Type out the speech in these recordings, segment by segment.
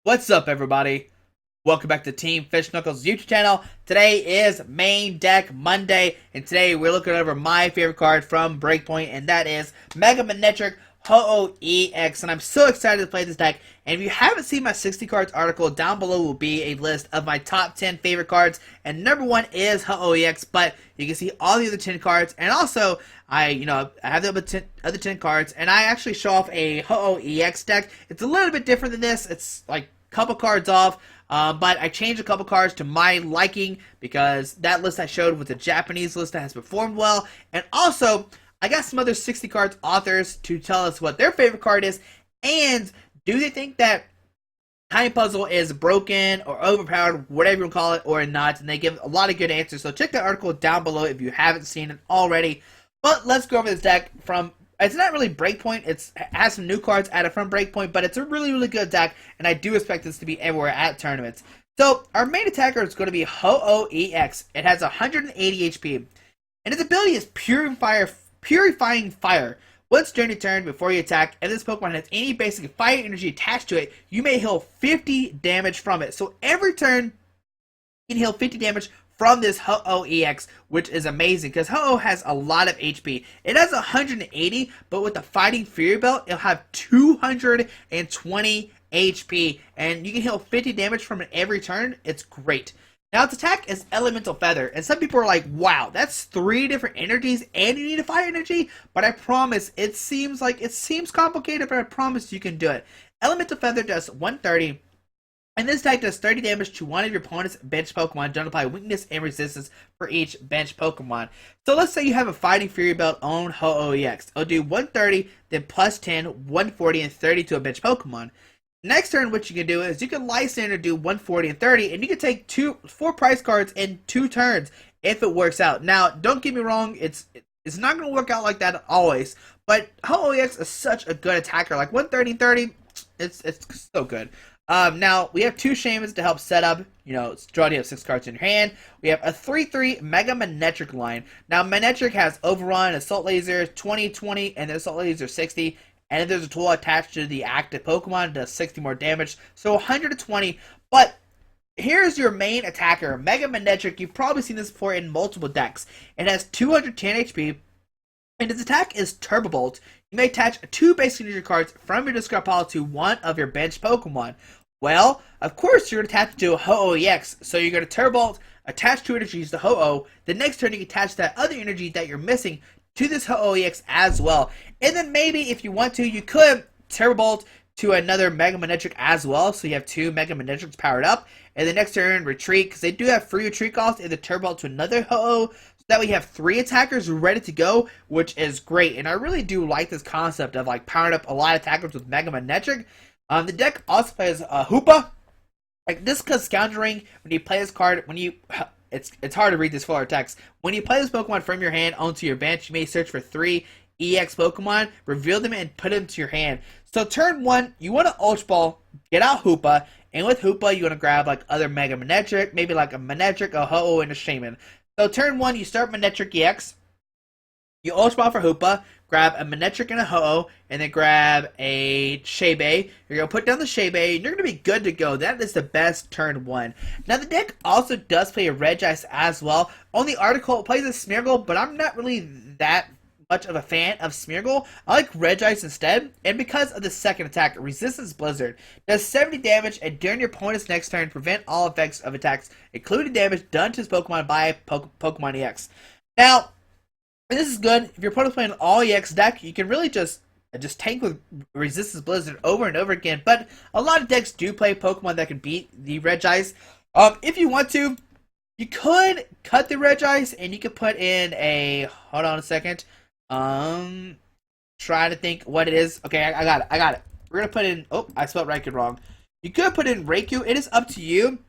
What's up, everybody? Welcome back to Team Fish Knuckles YouTube channel. Today is Main Deck Monday, and today we're looking over my favorite card from Breakpoint, and that is Mega Manectric Ho-Oh EX. And I'm so excited to play this deck. And if you haven't seen my 60 cards article, down below will be a list of my top 10 favorite cards, and number 1 is Ho-Oh EX. But you can see all the other 10 cards, and also I have the other 10 cards, and I actually show off a Ho-Oh EX deck. It's a little bit different than this. It's like couple cards off, but I changed a couple cards to my liking because that list I showed was a Japanese list that has performed well, and also I got some other 60 cards authors to tell us what their favorite card is, and do they think that Time Puzzle is broken or overpowered, whatever you want to call it, or not, and they give a lot of good answers. So check that article down below if you haven't seen it already. But let's go over this deck from... It's not really Breakpoint. It has some new cards added from Breakpoint, but it's a really, really good deck, and I do expect this to be everywhere at tournaments. So, our main attacker is going to be Ho-Oh EX. It has 180 HP, and its ability is Purifying Fire. Once during your turn, before you attack, and this Pokemon has any basic fire energy attached to it, you may heal 50 damage from it. So, every turn, you can heal 50 damage from this Ho-Oh EX, which is amazing because Ho-Oh has a lot of HP. It has 180, but with the Fighting Fury Belt, it'll have 220 HP, and you can heal 50 damage from it every turn. It's great. Now, its attack is Elemental Feather, and some people are like, wow, that's 3 different energies, and you need a fire energy? But I promise, it seems complicated, but I promise you can do it. Elemental Feather does 130, and this attack does 30 damage to one of your opponent's bench Pokemon. Don't apply weakness and resistance for each bench Pokemon. So let's say you have a Fighting Fury Belt on Ho-Oh EX. It'll do 130, then plus 10, 140, and 30 to a bench Pokemon. Next turn, what you can do is you can Lysander do 140 and 30, and you can take 4 prize cards in 2 turns if it works out. Now, don't get me wrong, it's not going to work out like that always, but Ho-Oh EX is such a good attacker. Like 130 and 30, it's so good. Now, we have 2 Shamans to help set up, draw you have 6 cards in your hand. We have a 3-3 Mega Manectric line. Now, Manectric has Overrun, Assault Laser, 20-20, and then Assault Laser 60. And if there's a tool attached to the active Pokemon, it does 60 more damage. So 120. But here's your main attacker, Mega Manectric. You've probably seen this before in multiple decks. It has 210 HP. And its attack is Turbo Bolt. You may attach 2 basic energy cards from your discard pile to one of your bench Pokemon. Well, of course you're going to attach it to a Ho-Oh EX. So you're going to Turbo Bolt, attach 2 energies to Ho-Oh. The next turn you can attach that other energy that you're missing to this Ho-Oh EX as well. And then maybe if you want to, you could Turbo Bolt to another Mega Manectric as well. So you have 2 Mega Manectrics powered up. And the next turn, retreat, because they do have free retreat costs, and the Turbo Bolt to another Ho-Oh. That we have 3 attackers ready to go, which is great. And I really do like this concept of like powering up a lot of attackers with Mega Manectric. The deck also plays Hoopa. Like this cause Scoundrelling, when you play this card, it's hard to read this fuller text. When you play this Pokemon from your hand onto your bench, you may search for 3 EX Pokemon, reveal them, and put them to your hand. So turn 1, you want to Ultra Ball, get out Hoopa, and with Hoopa, you want to grab like other Mega Manectric, maybe like a Manectric, a Ho-Oh, and a Shaman. So turn 1, you start Manectric EX, you Ultra Ball for Hoopa, grab a Manectric and a Ho-Oh, and then grab a Shaybe. You're going to put down the Shaybe, and you're going to be good to go. That is the best turn 1. Now the deck also does play a Regice as well. On the article, it plays a Smeargle, but I'm not really that much of a fan of Smeargle. I like Regice instead, and because of the second attack, Resistance Blizzard does 70 damage, and during your opponent's next turn, prevent all effects of attacks, including damage done to his Pokemon by Pokemon EX. Now, this is good. If your opponent's playing an all EX deck, you can really just tank with Resistance Blizzard over and over again, but a lot of decks do play Pokemon that can beat the Regice. If you want to, you could cut the Regice, and you could put in a, hold on a second, trying to think what it is. Okay, I got it. We're gonna put in, oh, I spelled Raikou wrong. You could put in Raikou. It is up to you.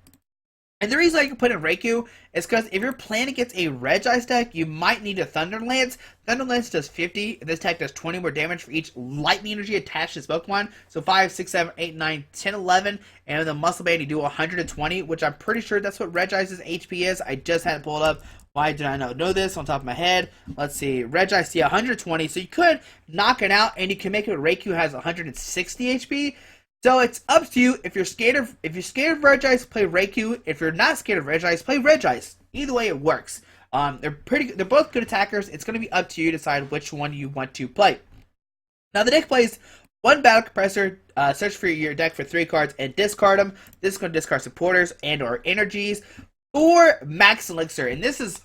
And the reason I can put in Raikou is because if you're playing against a Regice deck, you might need a Thunder Lance. Thunder Lance does 50, and this attack does 20 more damage for each lightning energy attached to this Pokemon. So 5, 6, 7, 8, 9, 10, 11, and with the Muscle Band you do 120, which I'm pretty sure that's what Regice's HP is. I just had it pulled up. Why did I not know this on top of my head? Let's see. Regice, yeah, 120, so you could knock it out, and you can make it Raikou has 160 HP. So it's up to you. If you're scared of Regice, play Raikou. If you're not scared of Regice, play Regice. Either way, it works. They're both good attackers. It's going to be up to you to decide which one you want to play. Now the deck plays one battle compressor. Search for your deck for 3 cards and discard them. This is going to discard supporters and or energies. 4 Max Elixir, and this is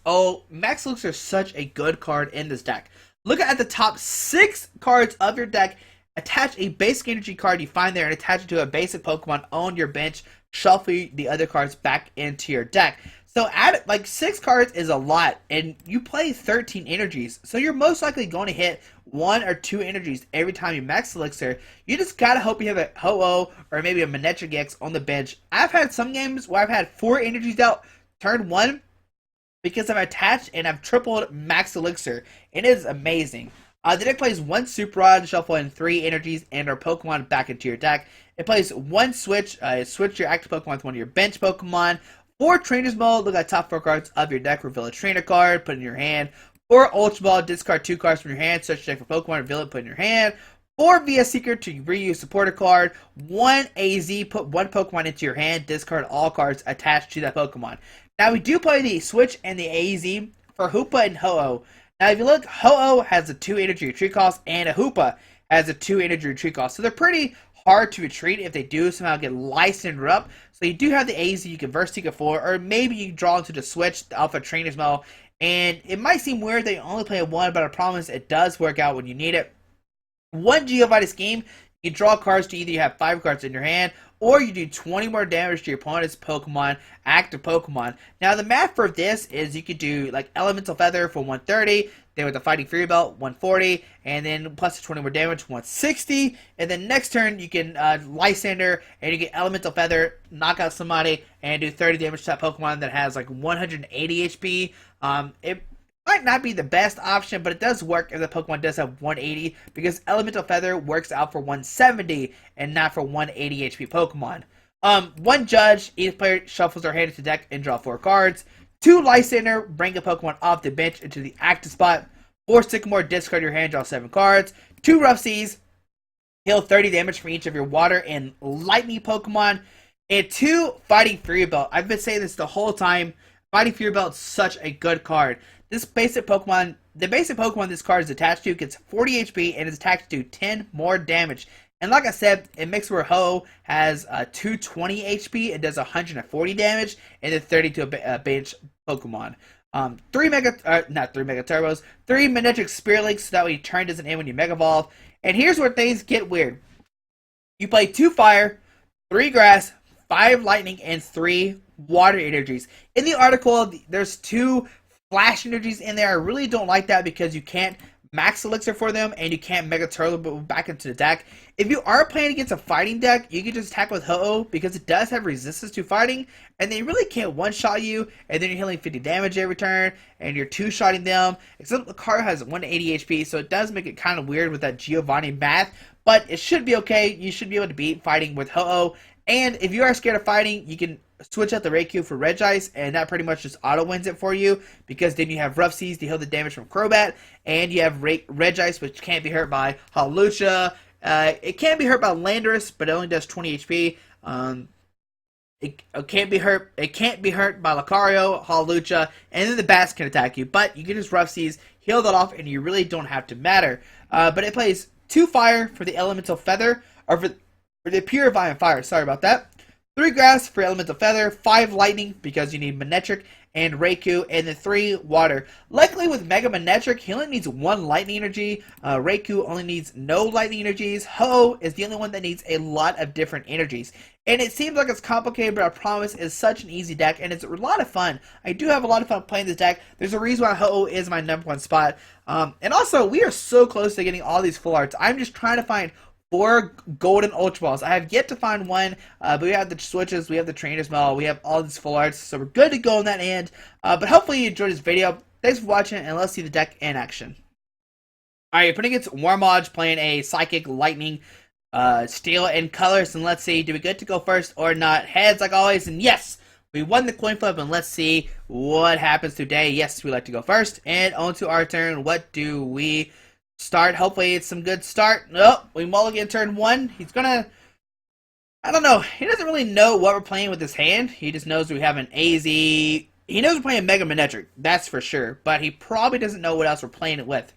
Max Elixir is such a good card in this deck. Look at the top 6 cards of your deck. Attach a basic energy card you find there and attach it to a basic Pokemon on your bench. Shuffle the other cards back into your deck. So add like 6 cards is a lot, and you play 13 energies. So you're most likely going to hit 1 or 2 energies every time you max Elixir. You just gotta hope you have a Ho-Oh or maybe a Manectric X on the bench. I've had some games where I've had 4 energies out turn 1 because I've attached and I've tripled max Elixir. It is amazing. The deck plays 1 Super Rod, shuffle in 3 energies and or Pokemon back into your deck. It plays 1 Switch, switch your active Pokemon with one of your bench Pokemon. 4 Trainers Mode, look at the top 4 cards of your deck, reveal a trainer card, put it in your hand. 4 Ultra Ball, discard 2 cards from your hand, search your deck for Pokemon, reveal it, put it in your hand. 4 VS Seeker to reuse supporter card. 1 AZ, put 1 Pokemon into your hand, discard all cards attached to that Pokemon. Now we do play the Switch and the AZ for Hoopa and Ho-Oh. Now if you look, Ho-Oh has a 2 energy retreat cost and a Hoopa has a 2 energy retreat cost. So they're pretty hard to retreat if they do somehow get licensed up. So you do have the AZ you can Verse Seeker for, or maybe you draw into the Switch, the Alpha Trainers Mode. And it might seem weird they only play 1, but I promise it does work out when you need it. 1 Geovita Scheme, you draw cards to either you have 5 cards in your hand, or you do 20 more damage to your opponent's Pokemon, active Pokemon. Now the math for this is you could do like Elemental Feather for 130, then with the Fighting Fury Belt 140, and then plus the 20 more damage 160, and then next turn you can Lysander and you get Elemental Feather, knock out somebody, and do 30 damage to that Pokemon that has like 180 HP. It might not be the best option, but it does work if the Pokemon does have 180, because Elemental Feather works out for 170 and not for 180 HP Pokemon. 1 Judge, each player shuffles their hand into the deck and draw 4 cards. 2 Lysander, bring a Pokemon off the bench into the active spot. 4 Sycamore, discard your hand, draw 7 cards. 2 Rough Seas, heal 30 damage from each of your water and lightning Pokemon. And 2 Fighting Fury Belt. I've been saying this the whole time. Fighting Fury Belt is such a good card. This basic Pokemon, the basic Pokemon this card is attached to gets 40 HP and is attached to 10 more damage. And like I said, it makes where Ho has 220 HP and does 140 damage, and then 30 to a bench Pokemon. 3 Mega Turbos, 3 Manectric Spirit Links, so that way your turn doesn't end when you Mega Evolve. And here's where things get weird. You play 2 Fire, 3 Grass, 5 Lightning, and 3 Water energies. In the article, there's 2 Flash energies in there. I really don't like that because you can't max Elixir for them and you can't Mega Turbo back into the deck. If you are playing against a fighting deck, you can just attack with Ho-Oh because it does have resistance to fighting, and they really can't one-shot you, and then you're healing 50 damage every turn, and you're two-shotting them. Except the card has 180 HP, so it does make it kind of weird with that Giovanni math, but it should be okay. You should be able to beat fighting with Ho-Oh, and if you are scared of fighting, you can switch out the Raikou for Regice, and that pretty much just auto-wins it for you, because then you have Rough Seas to heal the damage from Crobat, and you have Regice, which can't be hurt by Hawlucha. It can be hurt by Landorus, but it only does 20 HP. It can't be hurt. It can't be hurt by Lucario, Hawlucha, and then the bats can attack you. But you can just Rough Seas, heal that off, and you really don't have to matter. But it plays 2 Fire for the Elemental Feather, or for the Purifying Fire. Sorry about that. 3 Grass for Elemental Feather, 5 Lightning because you need Manectric and Raikou, and then 3 Water. Luckily with Mega Manectric, he only needs 1 Lightning Energy. Raikou only needs no Lightning Energies. Ho is the only one that needs a lot of different energies. And it seems like it's complicated, but I promise it's such an easy deck, and it's a lot of fun. I do have a lot of fun playing this deck. There's a reason why Ho is my #1 spot. And also, we are so close to getting all these full arts. I'm just trying to find 4 golden Ultra Balls. I have yet to find one, but we have the switches, we have the trainers model, we have all these full arts, so we're good to go on that end. But hopefully you enjoyed this video. Thanks for watching, and let's see the deck in action. Alright, putting against Warmodge, playing a Psychic, Lightning, Steel, and Colors, and let's see, do we get to go first or not? Heads, like always, and yes! We won the coin flip, and let's see what happens today. Yes, we like to go first, and on to our turn. What do we start? Hopefully it's some good start. Nope, we mulligan turn 1. He's gonna I don't know. He doesn't really know what we're playing with his hand. He just knows we have an AZ. He knows we're playing Mega Manectric, that's for sure. But he probably doesn't know what else we're playing it with.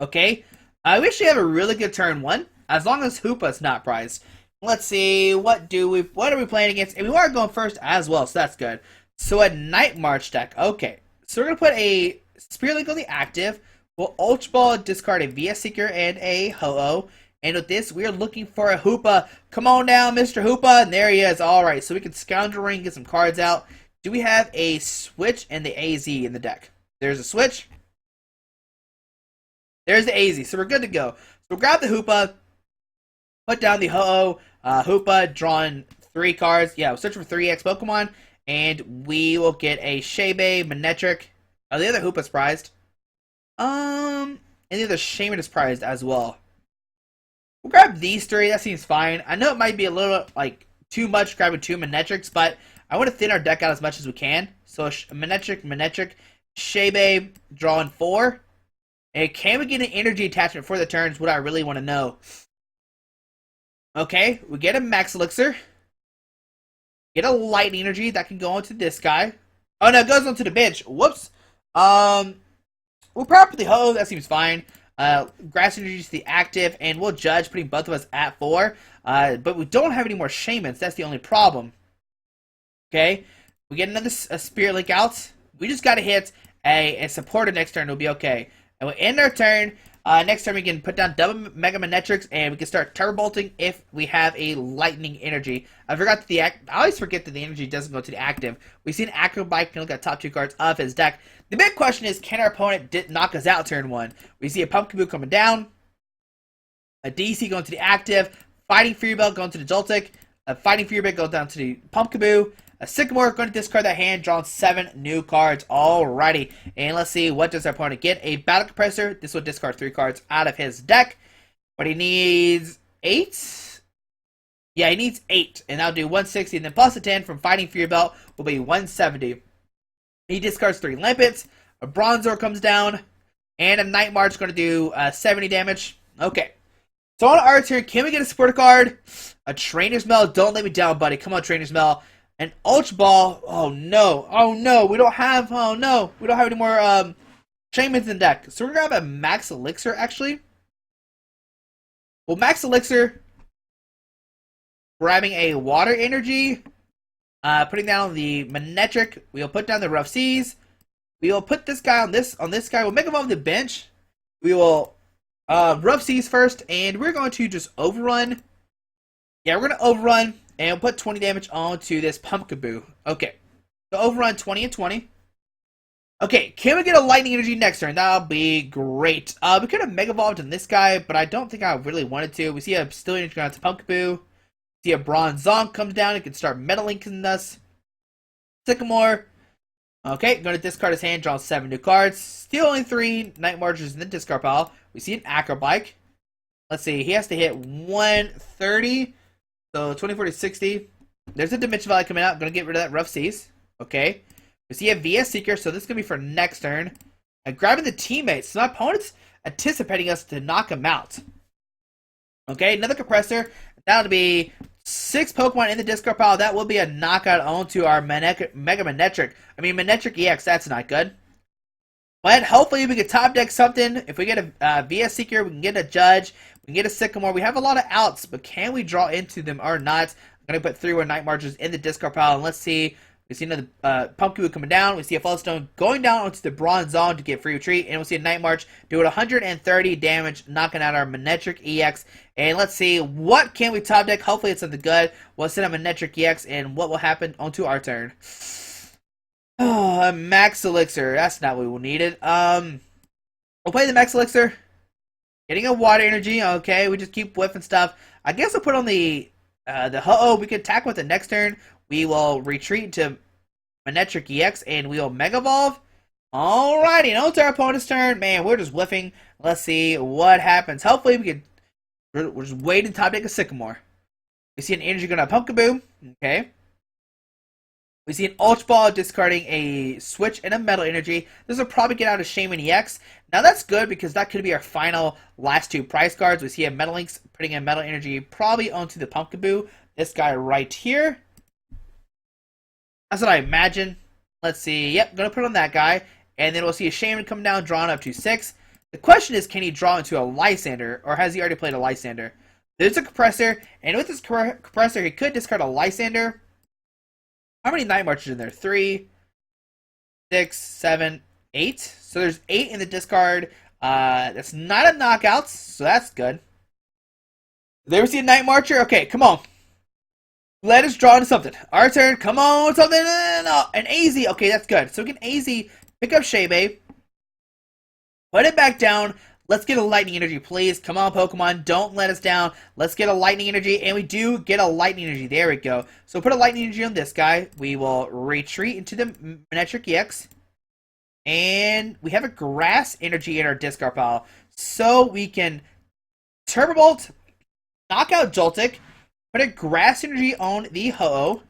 Okay? We actually have a really good turn one, as long as Hoopa's not prized. Let's see, what are we playing against? And we are going first as well, so that's good. So a Night March deck. Okay. So we're going to put a Spirit Link on the active. We'll Ultra Ball, discard a VS Seeker and a Ho-Oh. And with this, we are looking for a Hoopa. Come on down, Mr. Hoopa. And there he is. Alright, so we can Scoundrel Ring, get some cards out. Do we have a Switch and the AZ in the deck? There's a Switch. There's the AZ. So we're good to go. So we'll grab the Hoopa. Put down the Ho-Oh. Hoopa, drawing 3 cards. Yeah, we'll search for 3X Pokemon. And we will get a Shebe, Manectric. Oh, the other Hoopa's prized. And the other Shaman is prized as well. We'll grab these 3. That seems fine. I know it might be a little, like, too much grabbing 2 Manectrics, but I want to thin our deck out as much as we can. So, Manectric, Shebe, drawing 4. And can we get an energy attachment for the turns? What I really want to know. Okay, we get a Max Elixir. Get a Light Energy. That can go onto this guy. Oh, no, it goes onto the bench. Whoops. We'll probably Ho. That seems fine. Grass Energy is the active, and we'll judge putting both of us at 4. But we don't have any more Shamans. That's the only problem. Okay, we get another Spirit Link out. We just got to hit a supporter next turn. It'll be okay. And we'll end our turn. Next turn we can put down double Mega Manectrics, and we can start Turbo Bolting if we have a Lightning Energy. I forgot that I always forget that the energy doesn't go to the active. We see an Acro Bike can look at top 2 cards of his deck. The big question is, can our opponent knock us out turn 1? We see a Pumpkaboo coming down, a DC going to the active, Fighting Fury Belt going to the Joltik, a Fighting Fury Belt going down to the Pumpkaboo, a Sycamore going to discard that hand, drawing 7 new cards. Alrighty, and let's see, what does our opponent get? A Battle Compressor. This will discard 3 cards out of his deck, but he needs 8. Yeah, he needs 8, and that'll do 160, and then plus a 10 from Fighting Fury Belt will be 170. He discards 3 Limpets, a Bronzor comes down, and a Night March going to do 70 damage. Okay. So on our turn, can we get a supporter card? A Trainer's Mail. Don't let me down, buddy. Come on, Trainer's Mail. An Ultra Ball. Oh, no. Oh, no. We don't have... Oh, no. We don't have any more Shamans in deck. So we're going to grab a Max Elixir, actually. Well, Max Elixir. Grabbing a Water Energy. Putting down the Manectric. We'll put down the Rough Seas. We will put this guy on this guy. We'll make him off the bench. We will Rough Seas first, and we're going to just overrun. Yeah, we're going to overrun, and we'll put 20 damage onto this Pumpkaboo. Okay. So overrun 20 and 20. Okay, can we get a Lightning Energy next turn? That'll be great. We could have Mega Evolved in this guy, but I don't think I really wanted to. We see a Steel Energy going to Pumpkaboo. See a Bronze Zonk comes down. It can start Metal Linking us. Sycamore. Okay, going to discard his hand, draw 7 new cards. Still only 3 Night Marchers in the discard pile. We see an Acro Bike. Let's see, he has to hit 130. So 24 to 60. There's a Dimension Valley coming out. Going to get rid of that Rough Seas. Okay. We see a VS Seeker, so this is going to be for next turn. And grabbing the teammates. So my opponent's anticipating us to knock him out. Okay, another Compressor. That'll be 6 Pokemon in the discard pile. That will be a knockout onto our Mega Manectric. I mean, Manectric EX, that's not good. But hopefully we can top deck something. If we get a VS Seeker, we can get a Judge. We can get a Sycamore. We have a lot of outs, but can we draw into them or not? I'm going to put 3 more Night Marchers in the discard pile, and let's see. We see another Pumpkaboo coming down. We see a Flowstone going down onto the Bronze Zone to get free retreat. And we'll see a Night March doing 130 damage, knocking out our Manectric EX. And let's see, what can we top deck? Hopefully it's something good. We'll send a Manectric EX, and what will happen onto our turn? Oh, a Max Elixir. That's not what we needed. We'll play the Max Elixir. Getting a Water Energy. Okay, we just keep whiffing stuff. I guess I'll put on the Ho-Oh. We can attack with the next turn. We will retreat to Manectric EX, and we will Mega Evolve. Alrighty, now it's our opponent's turn. Man, we're just whiffing. Let's see what happens. Hopefully we can... We're just waiting to top deck a Sycamore. We see an energy going to Pumpkaboo. Okay. We see an Ultra Ball discarding a Switch and a Metal Energy. This will probably get out of Shaman EX. Now that's good because that could be our final last two prize cards. We see a Metal Links putting a Metal Energy probably onto the Pumpkaboo. This guy right here. That's what I imagine. Let's see. Yep, going to put on that guy. And then we'll see a Shaman come down, drawn up to 6. The question is, can he draw into a Lysander, or has he already played a Lysander? There's a Compressor, and with this Compressor, he could discard a Lysander. How many Night Marchers in there? 3, 6, 7, 8. So there's 8 in the discard. That's not a knockout, so that's good. There we see a Night Marcher. Okay, come on. Let us draw into something. Our turn. Come on, something. No, an AZ. Okay, that's good. So we can AZ, pick up Shebe, put it back down. Let's get a Lightning Energy, please. Come on, Pokemon. Don't let us down. Let's get a Lightning Energy. And we do get a Lightning Energy. There we go. So put a Lightning Energy on this guy. We will retreat into the Manectric EX. And we have a Grass Energy in our discard pile. So we can Turbo Bolt, knock out Joltik, put a Grass Energy on the Ho-Oh.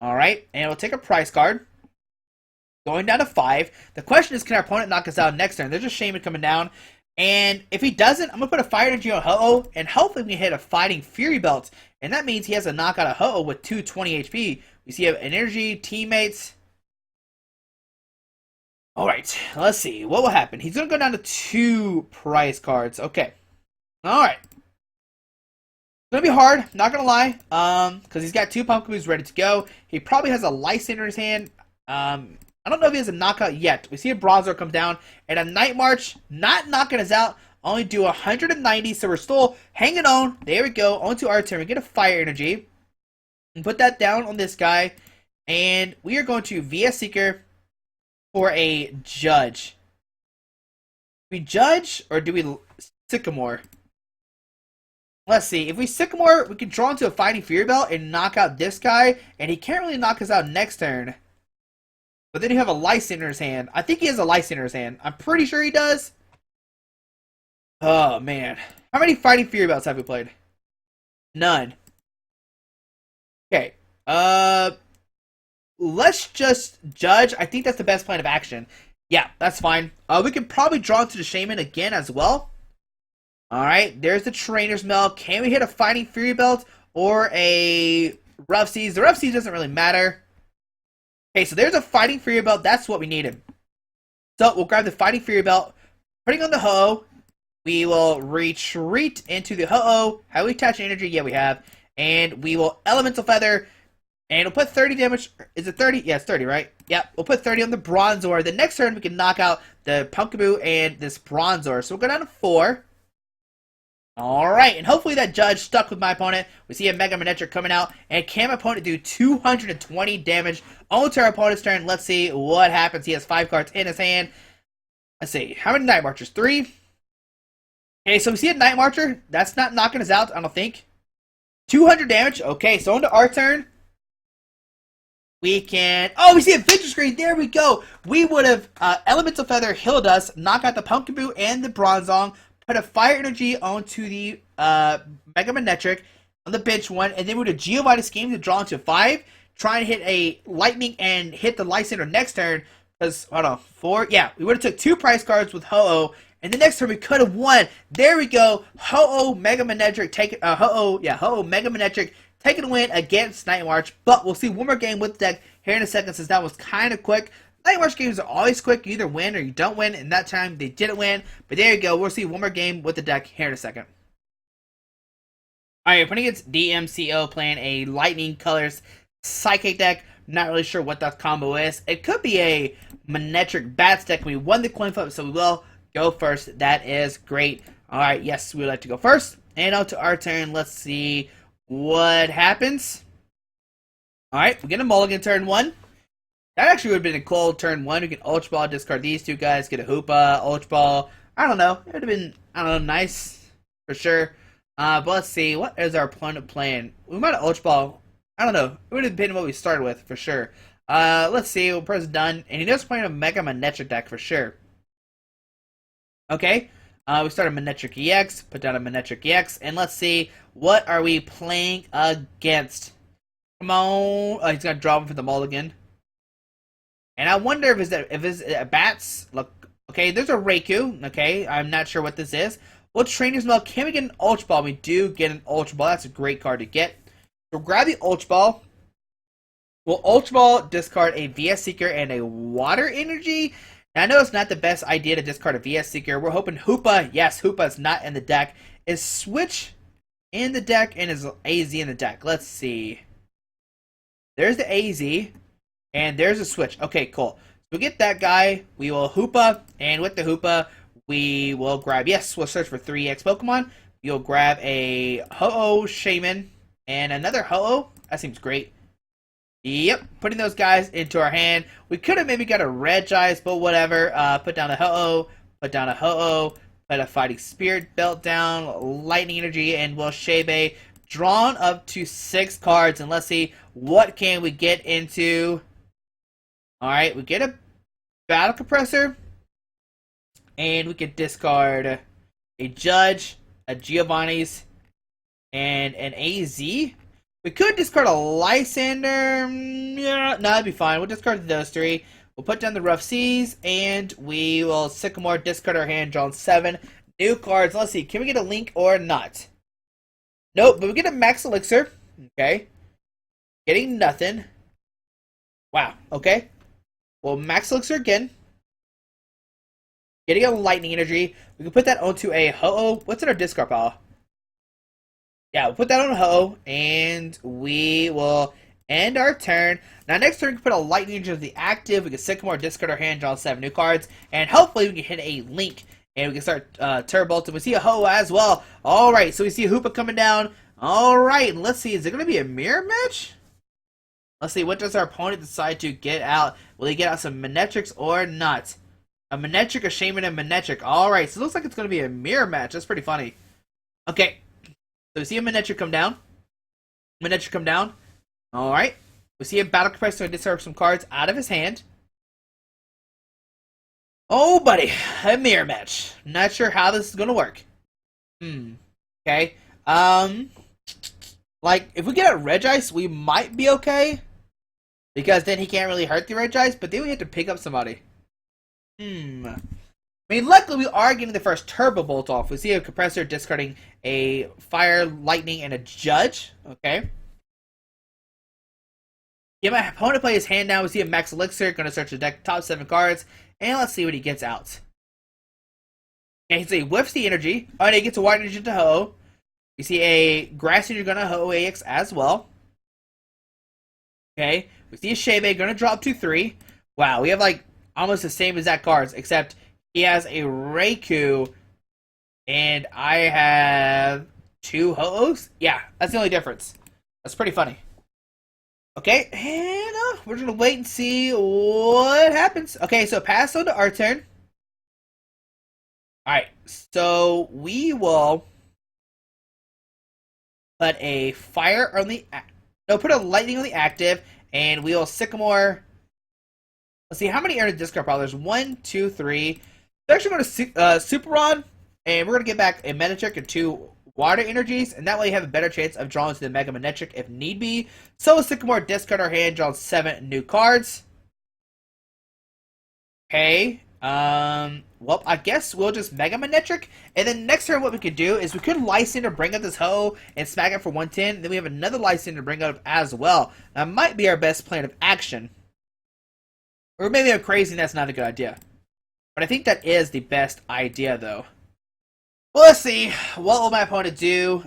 Alright. And we'll take a prize card. Going down to 5. The question is, can our opponent knock us out next turn? There's a Shaman coming down. And if he doesn't, I'm going to put a Fire Energy on Ho-Oh. And hopefully we can hit a Fighting Fury Belt. And that means he has to knock out a Ho-Oh with 220 HP. We see an Energy, Teammates. Alright, let's see. What will happen? He's going to go down to 2 prize cards. Okay. Alright. It's going to be hard, not going to lie. Because he's got 2 Pumpkaboos ready to go. He probably has a Lysander in his hand. I don't know if he has a knockout yet. We see a Bronzor come down, and a Night March, not knocking us out, only do 190, so we're still hanging on. There we go, on to our turn. We get a Fire Energy, and put that down on this guy, and we are going to VS Seeker for a Judge. Do we Judge, or do we Sycamore? Let's see, if we Sycamore, we can draw into a Fighting Fury Belt and knock out this guy, and he can't really knock us out next turn. But then you have a Lysander in his hand. I think he has a Lysander in his hand. I'm pretty sure he does. Oh, man. How many Fighting Fury Belts have we played? None. Okay. Let's just Judge. I think that's the best plan of action. Yeah, that's fine. We can probably draw into the Shaman again as well. Alright, there's the Trainer's Mail. Can we hit a Fighting Fury Belt or a Rough Seas? The Rough Seas doesn't really matter. Okay, so there's a Fighting Fury Belt. That's what we needed. So we'll grab the Fighting Fury Belt, putting on the Ho-Oh. We will retreat into the Ho-Oh. Have we attached energy? Yeah, we have. And we will Elemental Feather, and we'll put 30 damage. Is it 30? Yeah, it's 30, right? Yeah, we'll put 30 on the Bronzor. The next turn, we can knock out the Pumpkaboo and this Bronzor. So we'll go down to 4. Alright, and hopefully that Judge stuck with my opponent. We see a Mega Manectric coming out, and can my opponent do 220 damage onto our opponent's turn? Let's see what happens. He has 5 cards in his hand. Let's see, how many Night Marchers? 3? Okay, so we see a Night Marcher. That's not knocking us out, I don't think. 200 damage. Okay, so onto our turn. We can... Oh, we see a Victory Screen. There we go. We would have Elemental Feather healed us, knock out the Pumpkaboo and the Bronzong, put a Fire Energy onto the Mega Manectric on the bench one, and then we would have Giovanni Scheme to draw into 5, try and hit a Lightning and hit the Lysander next turn, because, hold on, 4, yeah, we would have took 2 prize cards with Ho-Oh, and the next turn we could have won. There we go, Ho-Oh Mega Manectric, Ho-Oh Mega Manectric, taking a win against Night March, but we'll see one more game with the deck here in a second, since that was kind of quick. Night March games are always quick. You either win or you don't win, and that time they didn't win. But there you go. We'll see one more game with the deck here in a second. Alright, putting against DMCO, playing a Lightning Colors Psychic deck. Not really sure what that combo is. It could be a Manectric Bats deck. We won the coin flip, so we will go first. That is great. Alright, yes, we would like to go first. And on to our turn. Let's see what happens. Alright, we get a mulligan turn 1. That actually would have been a cool turn 1. We can Ultra Ball, discard these 2 guys, get a Hoopa, Ultra Ball. I don't know. It would have been, I don't know, nice for sure. But let's see. What is our opponent playing? We might have Ultra Ball. I don't know. It would have been what we started with for sure. Let's see. We'll press done. And he knows playing a Mega Manectric deck for sure. Okay. We start a Manectric EX. Put down a Manectric EX. And let's see. What are we playing against? Come on. Oh, he's gonna draw him for the mulligan. And I wonder if it's bats. Look, okay, there's a Raikou. Okay, I'm not sure what this is. Well, Trainer's Mail. Can we get an Ultra Ball? We do get an Ultra Ball. That's a great card to get. So grab the Ultra Ball. We'll Ultra Ball, discard a VS Seeker and a Water Energy. Now, I know it's not the best idea to discard a VS Seeker. We're hoping Hoopa, yes, Hoopa's not in the deck, is Switch in the deck and is AZ in the deck. Let's see. There's the AZ, and there's a Switch. Okay, cool. So we get that guy, we will Hoopa, and with the Hoopa, we will grab, yes, we'll search for 3X Pokemon. You'll grab a Ho-Oh Shaman and another Ho-Oh. That seems great. Yep, putting those guys into our hand. We could have maybe got a Regice, but whatever. Put down a Ho-Oh, put down a Ho-Oh, put a Fighting Spirit Belt down, Lightning Energy, and we'll Shebe. Drawn up to 6 cards, and let's see, what can we get into? Alright, we get a Battle Compressor, and we can discard a Judge, a Giovanni's, and an AZ. We could discard a Lysander. Yeah, no, that'd be fine. We'll discard those 3. We'll put down the Rough Seas, and we will Sycamore, discard our hand, draw 7 new cards. Let's see, can we get a Link or not? Nope, but we get a Max Elixir. Okay. Getting nothing. Wow, okay. Well, Max Elixir again. Getting a Lightning Energy. We can put that onto a Ho-Oh. What's in our discard pile? Yeah, we'll put that on a Ho, and we will end our turn. Now, next turn, we can put a Lightning Energy as the active. We can Sycamore, discard our hand, draw 7 new cards, and hopefully we can hit a Link, and we can start Turbo Bolting. We see a Ho as well. All right, so we see a Hoopa coming down. All right, let's see. Is it going to be a mirror match? Let's see. What does our opponent decide to get out? Will he get out some Manectrics or not? A Manectric, a Shaman, and Manectric. All right, so it looks like it's going to be a mirror match. That's pretty funny. Okay. So we see a Manectric come down. Manectric come down. Alright. We see a Battle Compressor discard some cards out of his hand. Oh, buddy. A mirror match. Not sure how this is going to work. Okay. Like, if we get a Regice, we might be okay. Because then he can't really hurt the Regice, but then we have to pick up somebody. I mean, luckily we are getting the first Turbo Bolt off. We see a Compressor discarding a Fire, Lightning, and a Judge. Okay. Yeah, my opponent play his hand now. We see a Max Elixir. Going to search the deck, top 7 cards. And let's see what he gets out. Okay, so he whiffs the energy. Oh, and he gets a Water Energy to Ho. We see a Grass Energy going to Ho AX as well. Okay. We see a Shebe going to drop to 3. Wow, we have like almost the same exact cards, except he has a Raikou, and I have 2 Ho-Ohs? Yeah, that's the only difference. That's pretty funny. Okay, and we're going to wait and see what happens. Okay, so pass on to our turn. Alright, so we will put a Fire on the... No, put a Lightning on the active, and we'll Sycamore... Let's see, how many are in the discard pile? There's 1, 2, 3... We're actually going to Super Rod, and we're going to get back a Manectric and 2 Water Energies, and that way you have a better chance of drawing to the Mega Manectric if need be. So with Sycamore, discard our hand, draw 7 new cards. Okay, well, I guess we'll just Mega Manectric, and then next turn what we could do is we could Lysander, bring up this Ho, and smack it for 110, then we have another Lysander to bring up as well. That might be our best plan of action. Or maybe I'm crazy and that's not a good idea. But I think that is the best idea, though. Well, let's see. What will my opponent do?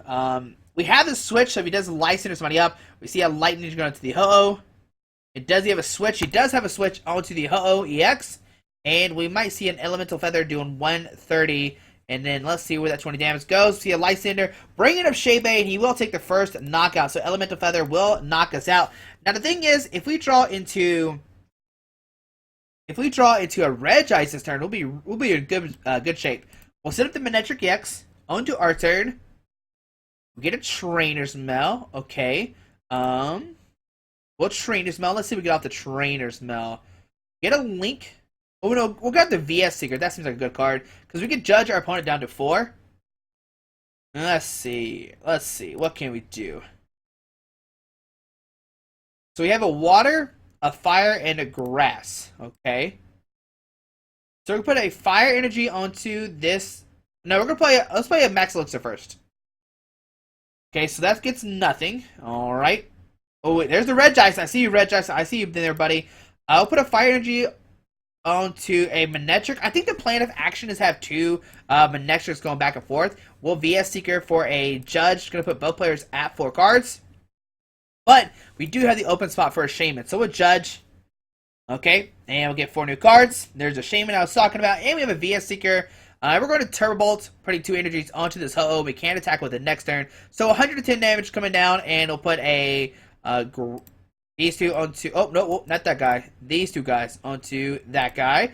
We have the switch, so if he does Lysander somebody up, we see a Lightning going to the Ho-Oh. Does he have a switch? He does have a switch onto the Ho-Oh EX. And we might see an Elemental Feather doing 130. And then let's see where that 20 damage goes. See a Lysander bringing up Shebe, and he will take the first knockout. So Elemental Feather will knock us out. Now, the thing is, if we draw into a Regice this turn, we'll be in good shape. We'll set up the Manectric X onto our turn. We get a Trainer's Mail. Okay. We'll Trainer's Mail. Let's see if we get off the Trainer's Mail. Get a Link. Oh no, we'll grab the VS Seeker. That seems like a good card because we can judge our opponent down to 4. Let's see. What can we do? So we have a water, a fire, and a grass. Okay. So we put a fire energy onto this. No, we're gonna play. Let's play a max elixir first. Okay, so that gets nothing. All right. Oh wait, there's the red dice. I see you, red dice. I see you there, buddy. I'll put a fire energy onto a Manectric. I think the plan of action is have two Manectrics going back and forth. We'll VS Seeker for a Judge. Going to put both players at 4 cards. But we do have the open spot for a Shaman. So a Judge. Okay, and we'll get 4 new cards. There's a Shaman I was talking about. And we have a VS Seeker. We're going to Turbo Bolt, putting 2 energies onto this Ho-Oh. We can't attack with it next turn. So 110 damage coming down, and we'll put a these two onto... Oh, no, not that guy. These 2 guys onto that guy.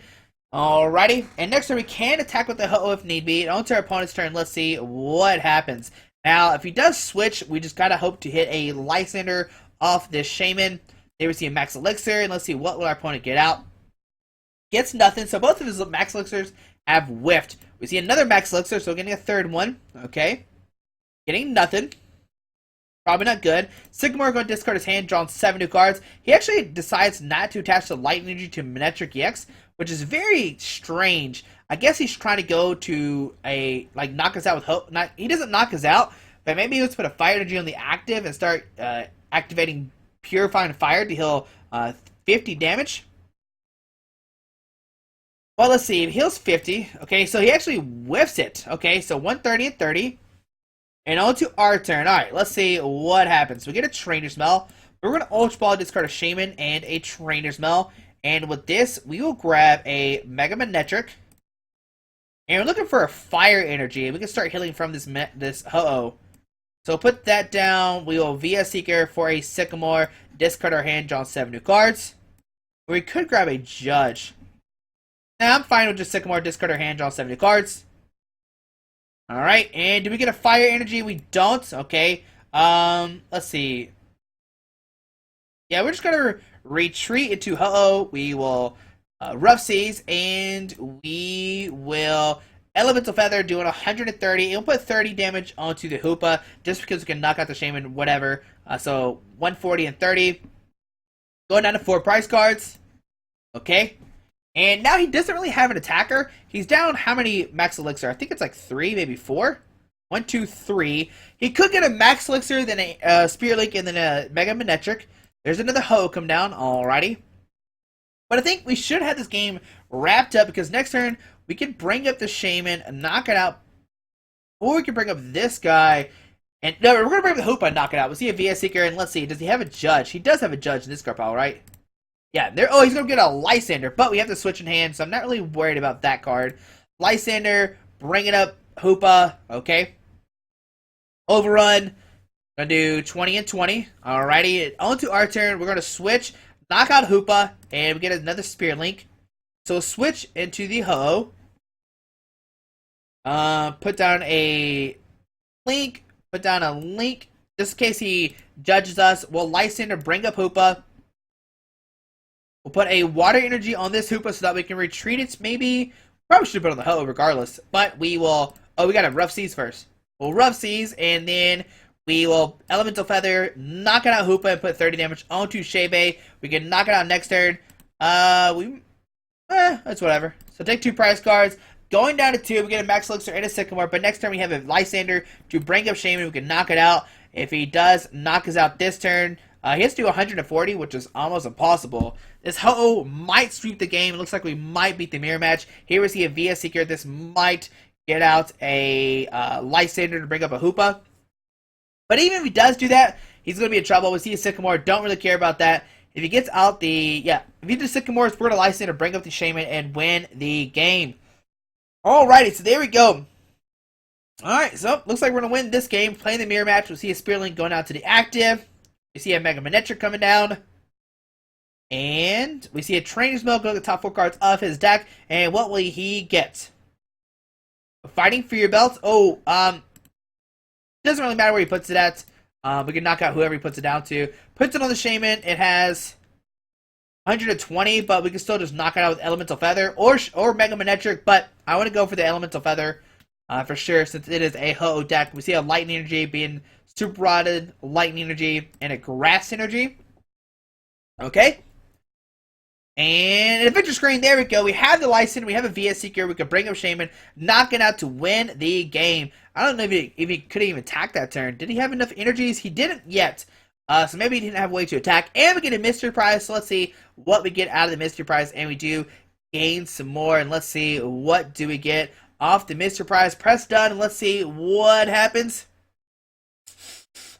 Alrighty. And next turn, we can attack with the Ho-Oh if need be. Onto our opponent's turn, let's see what happens. Now, if he does switch, we just gotta hope to hit a Lysander off this Shaman. There we see a Max Elixir, and let's see what will our opponent get out. Gets nothing, so both of his Max Elixirs have whiffed. We see another Max Elixir, so getting a third one. Okay. Getting nothing. Probably not good. Sycamore going to discard his hand, drawing 7 new cards. He actually decides not to attach the Light Energy to Manectric EX, which is very strange. I guess he's trying to go to a, like, knock us out with hope. He doesn't knock us out, but maybe let's put a Fire Energy on the active and start activating Purifying Fire to heal 50 damage. Well, let's see. He heals 50. Okay, so he actually whiffs it. Okay, so 130 and 30. And on to our turn. Alright, let's see what happens. We get a Trainer's Mail. We're going to Ultra Ball, discard a Shaman and a Trainer's Mail. And with this, we will grab a Mega Manectric. And we're looking for a Fire Energy. We can start healing from this Ho-Oh. So put that down. We will VS Seeker for a Sycamore. Discard our hand, draw 7 new cards. Or we could grab a Judge. Now, I'm fine with just Sycamore. Discard our hand, draw 7 new cards. Alright, and do we get a Fire Energy? We don't. Okay. Let's see. Yeah, we're just gonna retreat into Ho-Oh. We will Rough Seas, and we will Elemental Feather, doing 130. It'll put 30 damage onto the Hoopa, just because we can knock out the Shaman, whatever. So 140 and 30. Going down to 4 prize cards. Okay. And now he doesn't really have an attacker. He's down how many Max Elixir? I think it's like 3, maybe 4. 1, 2, 3. He could get a Max Elixir, then a Spirit Link, and then a Mega Manectric. There's another Ho come down. Alrighty. But I think we should have this game wrapped up, because next turn we can bring up the Shaman and knock it out. Or we can bring up this guy. And no, we're going to bring up the Hoopa and knock it out. We'll see a VS Seeker, and let's see. Does he have a Judge? He does have a Judge in this card pile, right? Yeah, he's going to get a Lysander, but we have to switch in hand, so I'm not really worried about that card. Lysander, bring it up, Hoopa, okay. Overrun, going to do 20 and 20. Alrighty, on to our turn, we're going to switch, knock out Hoopa, and we get another Spirit Link. So switch into the Ho. Put down a Link, just in case he judges us. We'll Lysander, bring up Hoopa. We'll put a Water Energy on this Hoopa so that we can retreat it, maybe. Probably should have put on the Ho regardless. But we will... Oh, we gotta Rough Seas first. We'll Rough Seas, and then we will Elemental Feather, knock it out Hoopa, and put 30 damage onto Shebe. We can knock it out next turn. That's whatever. So take 2 prize cards. Going down to 2, we get a Max Elixir and a Sycamore. But next turn we have a Lysander to bring up Shaman. We can knock it out. If he does knock us out this turn... he has to do 140, which is almost impossible. This Ho-Oh might sweep the game. It looks like we might beat the mirror match. Here we see a VS Seeker. This might get out a Lysander to bring up a Hoopa. But even if he does do that, he's going to be in trouble. We see a Sycamore. Don't really care about that. If he gets out if he does Sycamore, we're going to Lysander, bring up the Shaman, and win the game. Alrighty, so there we go. Alright, so looks like we're going to win this game. Playing the mirror match, we'll see a Spirit Link going out to the active. We see a Mega Manectric coming down. And we see a Trainer's Mail going to the top 4 cards of his deck. And what will he get? Fighting for your belt. Oh, doesn't really matter where he puts it at. We can knock out whoever he puts it down to. Puts it on the Shaman. It has 120, but we can still just knock it out with Elemental Feather or Mega Manectric. But I want to go for the Elemental Feather for sure, since it is a Ho-Oh deck. We see a Lightning Energy being Super Rotted, Lightning Energy, and a Grass Energy. Okay. And adventure screen, there we go. We have the license, we have a VS Seeker, we can bring up Shaman, knock it out to win the game. I don't know if he couldn't even attack that turn. Did he have enough energies? He didn't yet. So maybe he didn't have a way to attack. And we get a mystery prize, so let's see what we get out of the mystery prize. And we do gain some more, and let's see what do we get off the mystery prize. Press done, and let's see what happens.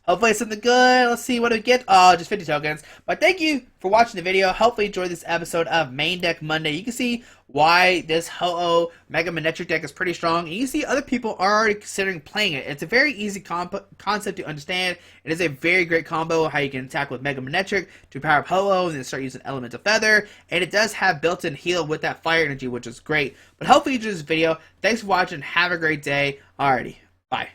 Hopefully it's something good. Let's see what do we get. Oh, just 50 tokens. But thank you for watching the video. Hopefully you enjoyed this episode of Main Deck Monday. You can see why this Ho-Oh Mega Manectric deck is pretty strong. And you see other people are already considering playing it. It's a very easy concept to understand. It is a very great combo how you can attack with Mega Manectric to power up Ho-Oh and then start using Elemental Feather. And it does have built-in heal with that fire energy, which is great. But hopefully you enjoyed this video. Thanks for watching. Have a great day. Alrighty. Bye.